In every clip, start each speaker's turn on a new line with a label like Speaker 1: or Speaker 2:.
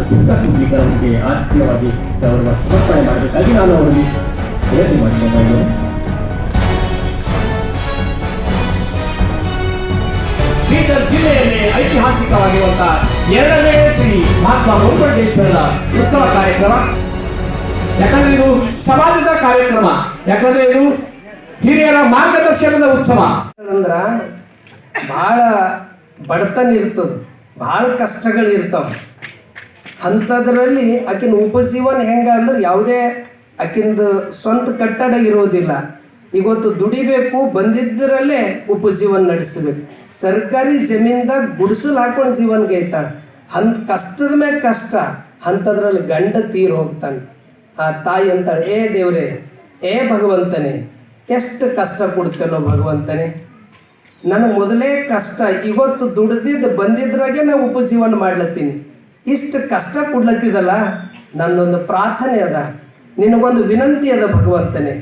Speaker 1: ಸುತ್ತ ಕುಟುಂಬಿಕರಿಗೆ ಆತ್ಮೀಯವಾಗಿ ಅವರನ್ನು ಸಮರ್ಪಣೆ ಮಾಡಬೇಕಾಗಿ ನಾನು ಅವರಿಗೆ ವಿನಂತಿ ಮಾಡ್ತಾ ಇದ್ದೇನೆ. ಬೀದರ್ ಜಿಲ್ಲೆಯಲ್ಲಿ ಐತಿಹಾಸಿಕವಾಗಿರುವಂತಹ 2ನೇ ಶ್ರೀ ಮಹಾತ್ಮ ಗೋಲ್ಬರ್ಡೇಶ್ವರರ ಉತ್ಸವ ಕಾರ್ಯಕ್ರಮ. ಯಾಕಂದ್ರೆ ಇದು ಸಮಾಜದ ಕಾರ್ಯಕ್ರಮ, ಯಾಕಂದ್ರೆ ಇದು ಹಿರಿಯರ ಮಾರ್ಗದರ್ಶನದ ಉತ್ಸವ.
Speaker 2: ಅಂದ್ರ ಭಾಳ ಬಡತನ ಇರ್ತದ, ಭಾಳ ಕಷ್ಟಗಳು ಇರ್ತಾವ. ಅಂಥದ್ರಲ್ಲಿ ಆಕಿನ ಉಪಜೀವನ ಹೆಂಗೆ ಅಂದ್ರೆ ಯಾವುದೇ ಆಕಿಂದು ಸ್ವಂತ ಕಟ್ಟಡ ಇರೋದಿಲ್ಲ. ಇವತ್ತು ದುಡಿಬೇಕು, ಬಂದಿದ್ದರಲ್ಲೇ ಉಪಜೀವನ ನಡೆಸಬೇಕು. ಸರ್ಕಾರಿ ಜಮೀನ್ದಾಗ ಗುಡಿಸಲು ಹಾಕೊಂಡು ಜೀವನ ಗೈತಾಳೆ. ಕಷ್ಟದ ಮೇಲೆ ಕಷ್ಟ, ಅಂಥದ್ರಲ್ಲಿ ಗಂಡ ತೀರು ಹೋಗ್ತಾನೆ. ಆ ತಾಯಿ ಅಂತಾಳೆ, ಏ ದೇವ್ರೇ, ಏ ಭಗವಂತನೇ, ಎಷ್ಟು ಕಷ್ಟ ಕೊಡ್ತೇನೋ ಭಗವಂತನೇ, ನನಗೆ ಮೊದಲೇ ಕಷ್ಟ, ಇವತ್ತು ದುಡ್ದಿದ್ದು ಬಂದಿದ್ರಾಗೆ ನಾವು ಉಪಜೀವನ ಮಾಡ್ಲತ್ತೀನಿ, ಇಷ್ಟು ಕಷ್ಟ ಕೊಡ್ಲತ್ತಿದಲ್ಲ, ನನ್ನೊಂದು ಪ್ರಾರ್ಥನೆ ಅದ, ನಿನಗೊಂದು ವಿನಂತಿ ಅದ ಭಗವಂತನೇ,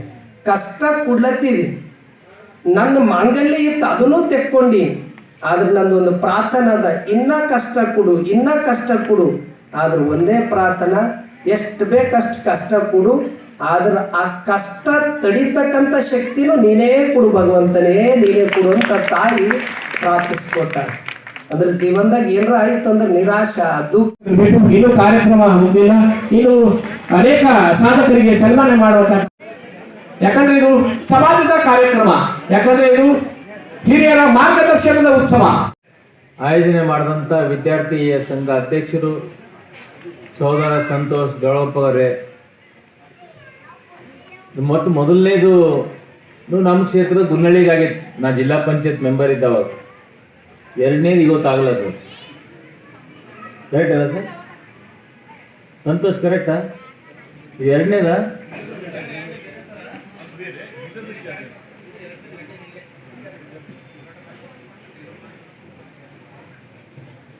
Speaker 2: ಕಷ್ಟ ಕೊಡ್ಲತ್ತೀವಿ, ನನ್ನ ಮಾಂಗಲ್ಯ ಇತ್ತು ಅದನ್ನೂ ತೆಕ್ಕೊಂಡು, ಆದ್ರೆ ನಂದೊಂದು ಪ್ರಾರ್ಥನೆ ಅದ, ಇನ್ನೂ ಕಷ್ಟ ಕೊಡು, ಇನ್ನೂ ಕಷ್ಟ ಕೊಡು. ಆದ್ರೆ ಒಂದೇ ಪ್ರಾರ್ಥನಾ, ಎಷ್ಟು ಬೇಕಷ್ಟು ಕಷ್ಟ ಕೊಡು, ಆದ್ರೆ ಆ ಕಷ್ಟ ತಡಿತಕ್ಕಂಥ ಶಕ್ತಿನೂ ನೀನೇ ಕೊಡು ಭಗವಂತನೇ, ನೀನೇ ಕೊಡು ಅಂತ ತಾಯಿ ಪ್ರಾರ್ಥಿಸ್ಕೊತಾಳೆ. ಅದ್ರ ಜೀವನದಾಗ ಏನಾರ ಆಯ್ತು ಅಂದ್ರೆ ನಿರಾಶ, ದುಃಖ.
Speaker 1: ಇನ್ನು ಕಾರ್ಯಕ್ರಮ ಮುಗಿದಿಲ್ಲ, ಇನ್ನು ಅನೇಕ ಸಾಧಕರಿಗೆ ಸನ್ಮಾನ ಮಾಡುವಂತ, ಯಾಕಂದ್ರೆ ಇದು ಸಮಾಜದ ಕಾರ್ಯಕ್ರಮ, ಯಾಕಂದ್ರೆ ಇದು ಹಿರಿಯರ ಮಾರ್ಗದರ್ಶನದ ಉತ್ಸವ.
Speaker 3: ಆಯೋಜನೆ ಮಾಡಿದಂಥ ವಿದ್ಯಾರ್ಥಿ ಸಂಘ ಅಧ್ಯಕ್ಷರು ಸಹೋದರ ಸಂತೋಷ್ ದೊಳಪ್ಪ ಅವರೇ, ಮತ್ತು ಮೊದಲನೇದು ನಮ್ಮ ಕ್ಷೇತ್ರದ ಗುನ್ನಳ್ಳಿಗಾಗಿತ್ತು, ನಾ ಜಿಲ್ಲಾ ಪಂಚಾಯತ್ ಮೆಂಬರ್ ಇದ್ದವಾಗ. ಎರಡನೇದು ಇವತ್ತಾಗ್ಲದು, ಕರೆಕ್ಟ್ ಅಲ್ಲ ಸರ್? ಸಂತೋಷ್ ಕರೆಕ್ಟಾ? ಇದು ಎರಡನೇದ?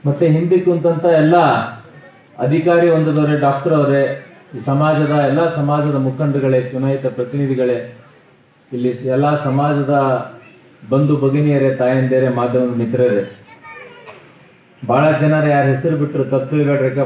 Speaker 3: ಮತ್ತೆ ಹಿಂದೆ ಕುಂತಂತ ಎಲ್ಲ ಅಧಿಕಾರಿ ಒಂದದವರೇ, ಡಾಕ್ಟರ್ ಅವರೇ, ಈ ಸಮಾಜದ ಎಲ್ಲ ಸಮಾಜದ ಮುಖಂಡಗಳೇ, ಚುನಾಯಿತ ಪ್ರತಿನಿಧಿಗಳೇ, ಇಲ್ಲಿ ಎಲ್ಲ ಸಮಾಜದ ಬಂಧು ಭಗಿನಿಯರೇ, ತಾಯಂದಿರೇ, ಮಾಧ್ಯಮದ ಮಿತ್ರರೇ, ಭಾಳ ಜನರ ಯಾರ ಹೆಸರು ಬಿಟ್ಟರು ತಪ್ಪು ತಿಳಿಬೇಡ್ರಕ್ಕೆ.